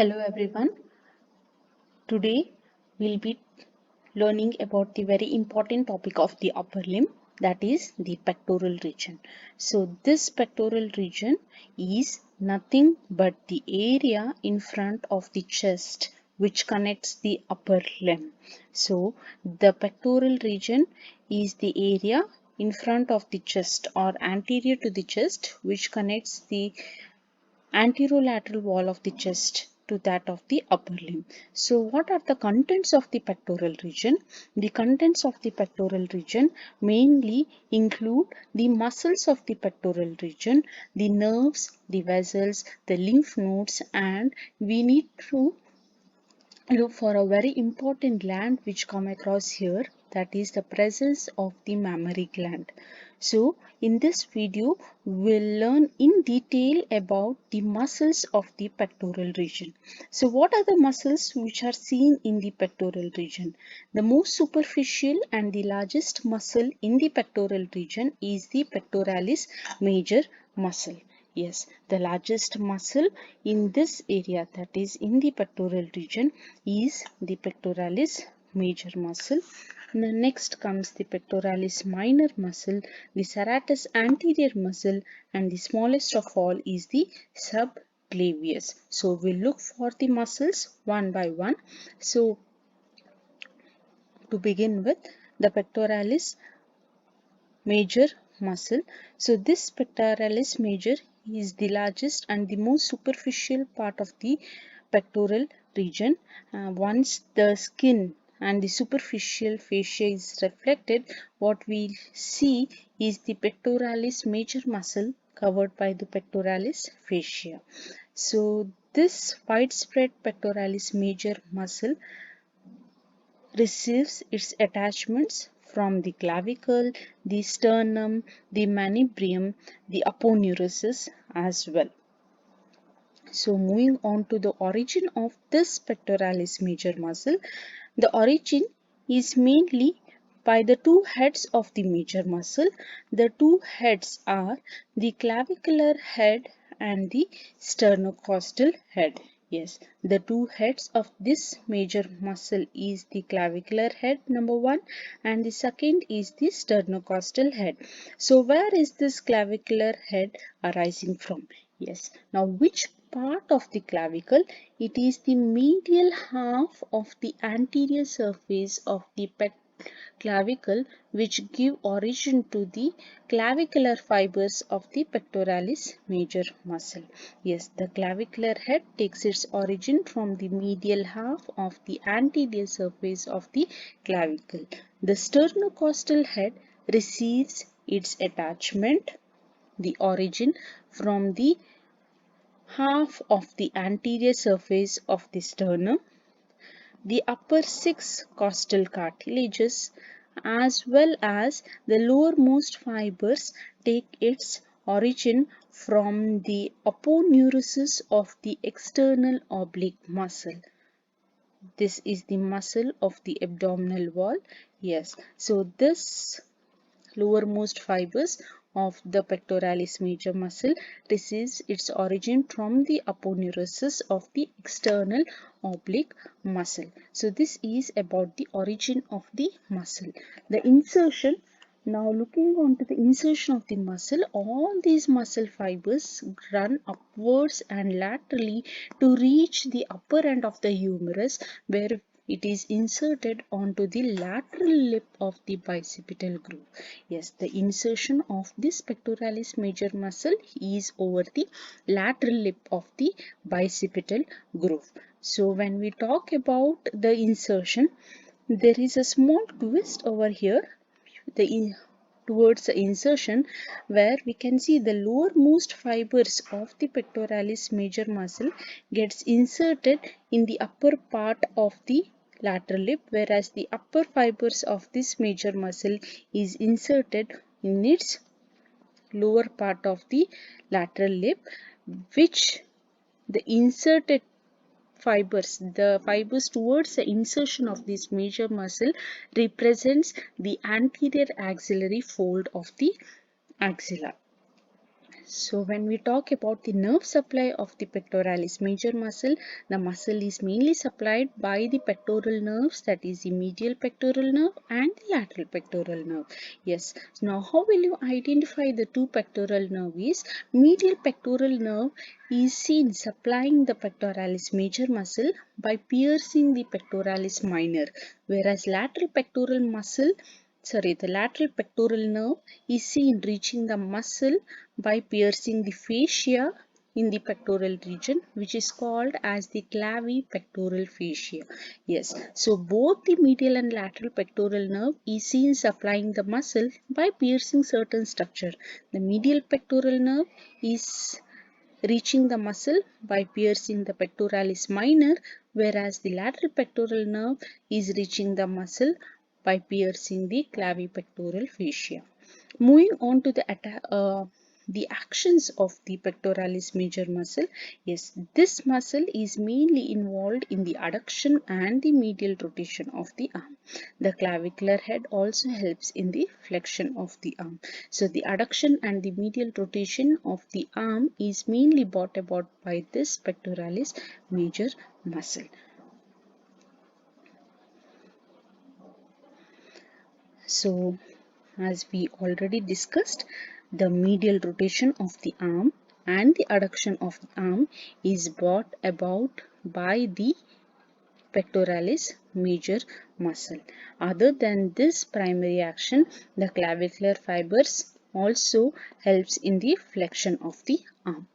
Hello everyone. Today we'll be learning about the very important topic of the upper limb, that is the pectoral region. So this pectoral region is nothing but the area in front of the chest which connects the upper limb. So the pectoral region is the area in front of the chest or anterior to the chest which connects the anterolateral wall of the chest to that of the upper limb. So what are the contents of the pectoral region? The contents of the pectoral region mainly include the muscles of the pectoral region, the nerves, the vessels, the lymph nodes, and we need to look for a very important gland which come across here, that is the presence of the mammary gland. So in this video we'll learn in detail about the muscles of the pectoral region. So what are the muscles which are seen in the pectoral region? The most superficial and the largest muscle in the pectoral region is the pectoralis major muscle. Yes, the largest muscle in this area, that is in the pectoral region, is the pectoralis major muscle. The next comes the pectoralis minor muscle, the serratus anterior muscle, and the smallest of all is the subclavius. So we'll look for the muscles one by one. So to begin with, the pectoralis major muscle. So this pectoralis major is the largest and the most superficial part of the pectoral region. Once the skin and the superficial fascia is reflected, what we see is the pectoralis major muscle covered by the pectoralis fascia. So this widespread pectoralis major muscle receives its attachments from the clavicle, the sternum, the manubrium, the aponeurosis as well. So moving on to the origin of this pectoralis major muscle, the origin is mainly by the two heads of the major muscle. The two heads are the clavicular head and the sternocostal head. Yes, the two heads of this major muscle is the clavicular head number one and the second is the sternocostal head. So where is this clavicular head arising from? Yes, now which part of the clavicle? It is the medial half of the anterior surface of the clavicle which give origin to the clavicular fibers of the pectoralis major muscle. Yes, the clavicular head takes its origin from the medial half of the anterior surface of the clavicle. The sternocostal head receives its attachment, the origin, from the half of the anterior surface of the sternum, the upper six costal cartilages, as well as the lowermost fibers take its origin from the aponeurosis of the external oblique muscle. This is the muscle of the abdominal wall. Yes, so this lowermost fibers of the pectoralis major muscle receives its origin from the aponeurosis of the external oblique muscle. So this is about the origin of the muscle. The insertion. Now looking on to the insertion of the muscle, all these muscle fibers run upwards and laterally to reach the upper end of the humerus, where it is inserted onto the lateral lip of the bicipital groove. Yes, the insertion of this pectoralis major muscle is over the lateral lip of the bicipital groove. So when we talk about the insertion, there is a small twist over here towards the insertion, where we can see the lowermost fibers of the pectoralis major muscle gets inserted in the upper part of the lateral lip, whereas the upper fibers of this major muscle is inserted in its lower part of the lateral lip, which the inserted the fibers towards the insertion of this major muscle represents the anterior axillary fold of the axilla. So when we talk about the nerve supply of the pectoralis major muscle, the muscle is mainly supplied by the pectoral nerves, that is the medial pectoral nerve and the lateral pectoral nerve. Yes. Now how will you identify the two pectoral nerves? Medial pectoral nerve is seen supplying the pectoralis major muscle by piercing the pectoralis minor, whereas the lateral pectoral nerve is seen reaching the muscle by piercing the fascia in the pectoral region, which is called as the clavipectoral fascia. Yes, so both the medial and lateral pectoral nerve is seen supplying the muscle by piercing certain structure. The medial pectoral nerve is reaching the muscle by piercing the pectoralis minor, whereas the lateral pectoral nerve is reaching the muscle by piercing the clavipectoral fascia. Moving on to the actions of the pectoralis major muscle. Yes, this muscle is mainly involved in the adduction and the medial rotation of the arm. The clavicular head also helps in the flexion of the arm. So the adduction and the medial rotation of the arm is mainly brought about by this pectoralis major muscle. So as we already discussed, the medial rotation of the arm and the adduction of the arm is brought about by the pectoralis major muscle. Other than this primary action, the clavicular fibers also helps in the flexion of the arm.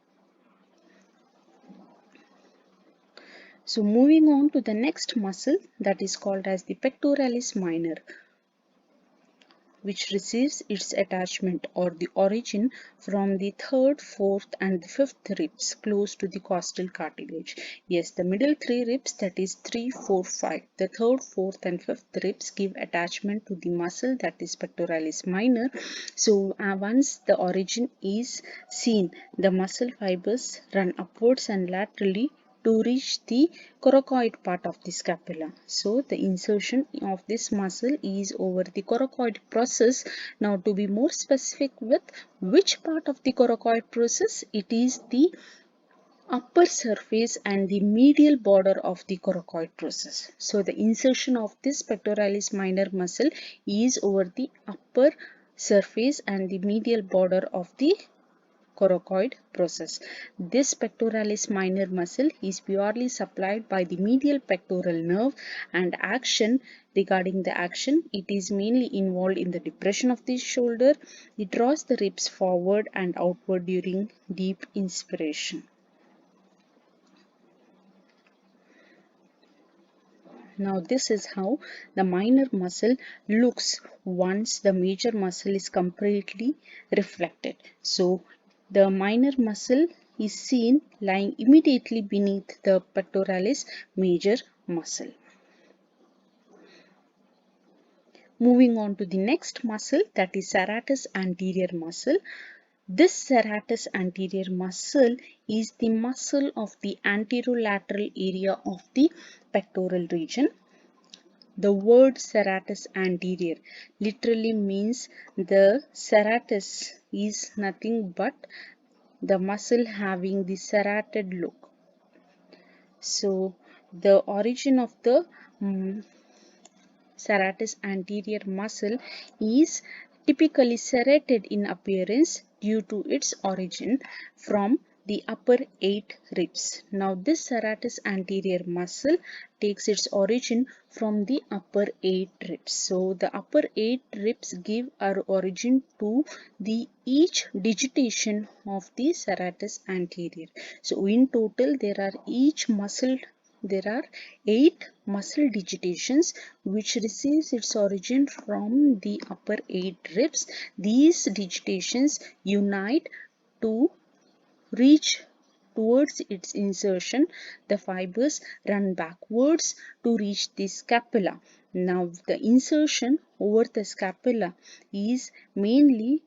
So moving on to the next muscle, that is called as the pectoralis minor, which receives its attachment or the origin from the third, fourth and the fifth ribs close to the costal cartilage. Yes, the middle three ribs, that is 3, 4, 5. The third, fourth and fifth ribs give attachment to the muscle, that is pectoralis minor. So once the origin is seen, the muscle fibers run upwards and laterally to reach the coracoid part of the scapula. So the insertion of this muscle is over the coracoid process. Now to be more specific with which part of the coracoid process, it is the upper surface and the medial border of the coracoid process. So the insertion of this pectoralis minor muscle is over the upper surface and the medial border of the coracoid process. This pectoralis minor muscle is purely supplied by the medial pectoral nerve, and regarding the action, it is mainly involved in the depression of the shoulder. It draws the ribs forward and outward during deep inspiration. Now this is how the minor muscle looks once the major muscle is completely reflected. So the minor muscle is seen lying immediately beneath the pectoralis major muscle. Moving on to the next muscle, that is serratus anterior muscle. This serratus anterior muscle is the muscle of the anterolateral area of the pectoral region. The word serratus anterior literally means the serratus is nothing but the muscle having the serrated look. So the origin of the serratus anterior muscle is typically serrated in appearance due to its origin from the upper 8 ribs. Now this serratus anterior muscle takes its origin from the upper 8 ribs. So the upper 8 ribs give our origin to the each digitation of the serratus anterior. So in total there are 8 muscle digitations which receives its origin from the upper 8 ribs. These digitations unite to reach towards its insertion. The fibers run backwards to reach the scapula. Now the insertion over the scapula is mainly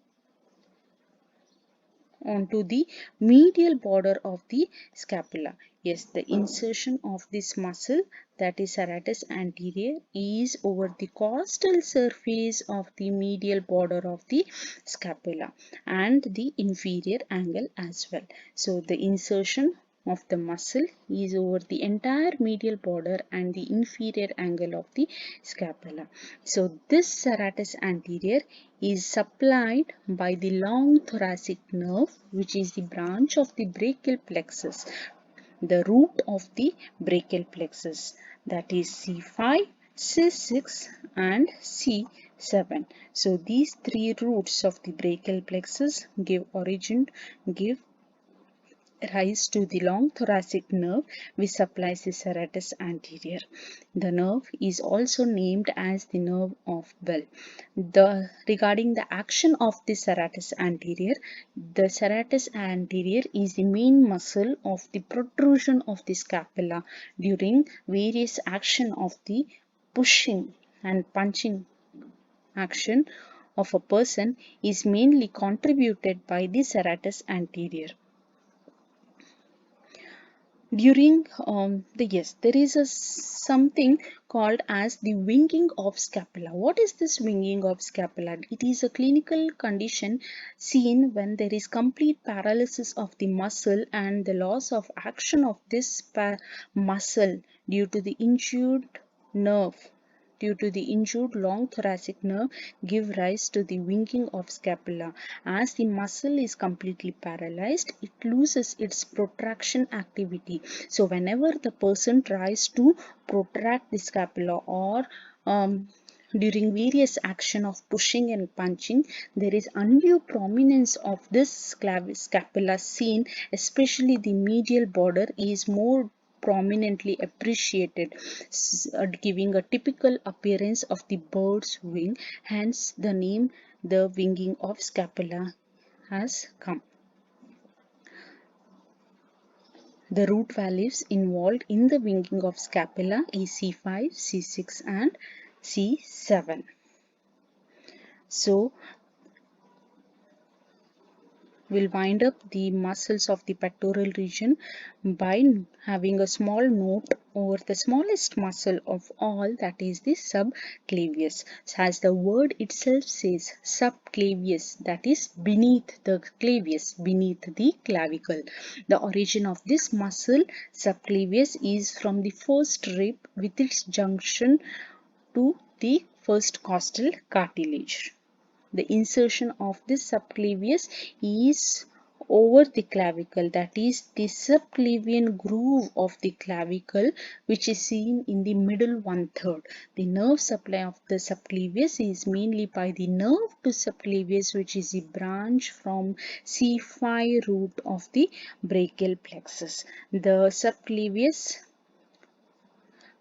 onto the medial border of the scapula. Yes, the insertion of this muscle, that is serratus anterior, is over the costal surface of the medial border of the scapula and the inferior angle as well. So the insertion of the muscle is over the entire medial border and the inferior angle of the scapula. So this serratus anterior is supplied by the long thoracic nerve, which is the branch of the brachial plexus, the root of the brachial plexus, that is C5, C6 and C7. So these three roots of the brachial plexus give rise to the long thoracic nerve which supplies the serratus anterior. The nerve is also named as the nerve of Bell. Regarding the action of the serratus anterior, the serratus anterior is the main muscle of the protrusion of the scapula during various action of the pushing and punching action of a person is mainly contributed by the serratus anterior. During there is something called as the winging of scapula. What is this winging of scapula? It is a clinical condition seen when there is complete paralysis of the muscle and the loss of action of this muscle due to the injured long thoracic nerve give rise to the winging of scapula. As the muscle is completely paralyzed, it loses its protraction activity. So whenever the person tries to protract the scapula or during various action of pushing and punching, there is undue prominence of this scapula seen, especially the medial border is more prominently appreciated, giving a typical appearance of the bird's wing. Hence the name the winging of scapula has come. The root values involved in the winging of scapula is C5, C6 and C7. So we'll wind up the muscles of the pectoral region by having a small note over the smallest muscle of all, that is the subclavius. As the word itself says, subclavius, that is beneath the clavius, beneath the clavicle. The origin of this muscle subclavius is from the first rib with its junction to the first costal cartilage. The insertion of this subclavius is over the clavicle, that is the subclavian groove of the clavicle, which is seen in the middle 1/3. The nerve supply of the subclavius is mainly by the nerve to subclavius, which is the branch from C5 root of the brachial plexus. The subclavius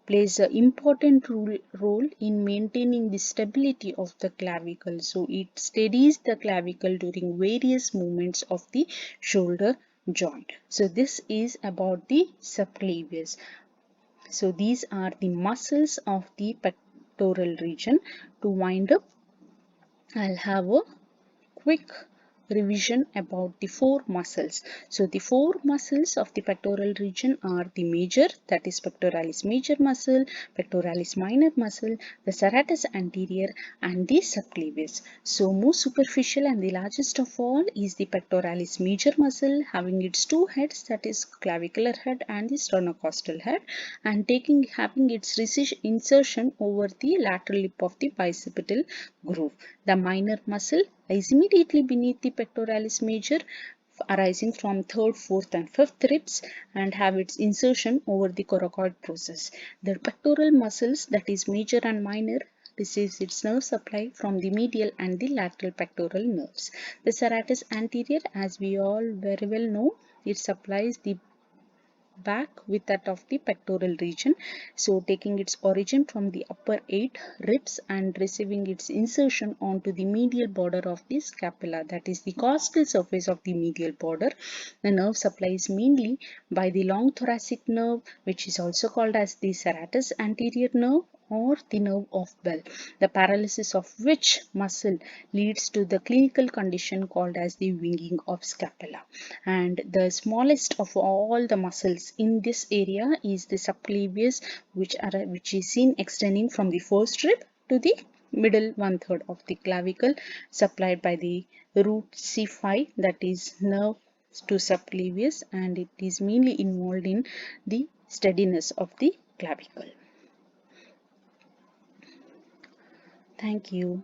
plays an important role in maintaining the stability of the clavicle. So it steadies the clavicle during various movements of the shoulder joint. So this is about the subclavius. So these are the muscles of the pectoral region. To wind up, I'll have a quick revision about the four muscles. So the four muscles of the pectoral region are the major, that is pectoralis major muscle, pectoralis minor muscle, the serratus anterior and the subclavius. So most superficial and the largest of all is the pectoralis major muscle, having its two heads, that is clavicular head and the sternocostal head, and having its insertion over the lateral lip of the bicipital groove. The minor muscle is immediately beneath the pectoralis major, arising from 3rd, 4th and 5th ribs, and have its insertion over the coracoid process. The pectoral muscles, that is major and minor, receives its nerve supply from the medial and the lateral pectoral nerves. The serratus anterior, as we all very well know, it supplies the back with that of the pectoral region, so taking its origin from the upper 8 ribs and receiving its insertion onto the medial border of the scapula, that is the costal surface of the medial border. The nerve supply is mainly by the long thoracic nerve, which is also called as the serratus anterior nerve, or the nerve of Bell, the paralysis of which muscle leads to the clinical condition called as the winging of scapula. And the smallest of all the muscles in this area is the subclavius, which is seen extending from the first rib to the middle one-third of the clavicle, supplied by the root C5, that is nerve to subclavius, and it is mainly involved in the steadiness of the clavicle. Thank you.